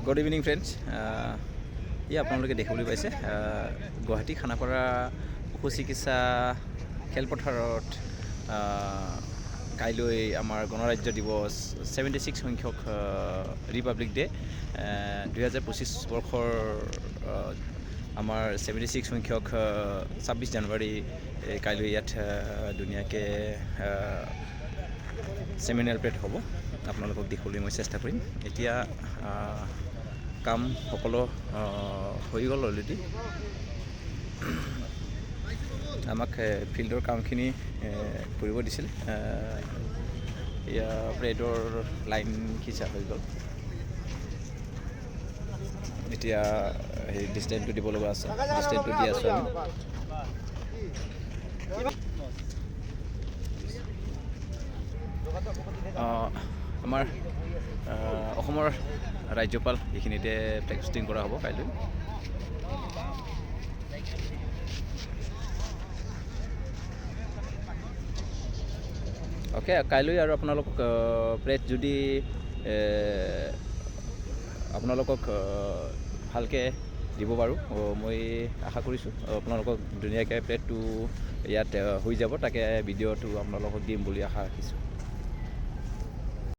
Good evening friends. আপোনালোকে দেখিবলৈ পাইছে গুৱাহাটী খানাপাৰা পশু চিকিৎসা খেলপথাৰত কাইলৈ আমাৰ গণৰাজ্য দিৱস 76 সংখ্যক ৰিপাব্লিক ডে 2025 বৰ্ষৰ আমাৰ 76 সংখ্যক 26 জানুৱাৰী কাইলৈ ইয়াত ধুনীয়াকৈ চেমিনাৰ প্লেট হ'ব। আপোনালোকক দেখুৱাবলৈ মই চেষ্টা কৰিম। এতিয়া কাম সকলো হৈ গ'ল অলৰেডি। আমাক ফিল্ডৰ কামখিনি কৰিব দিছিল। এয়া প্লেটৰ লাইন খিচা হৈ গ'ল। এতিয়া সেই ডিষ্টেঞ্চটো দিব লগা আছে, ডিষ্টেঞ্চটো দি আছোঁ আমি। আমাৰ অসমৰ ৰাজ্যপাল এইখিনিতে ফ্লেগ হোষ্টিং কৰা হ'ব কাইলৈ। অ'কে, কাইলৈ আৰু আপোনালোকক প্লেট যদি আপোনালোকক ভালকৈ দিব পাৰোঁ, মই আশা কৰিছোঁ আপোনালোকক ধুনীয়াকৈ প্লেটটো ইয়াত হৈ যাব। তাকে ভিডিঅ'টো আপোনালোকক দিম বুলি আশা ৰাখিছোঁ।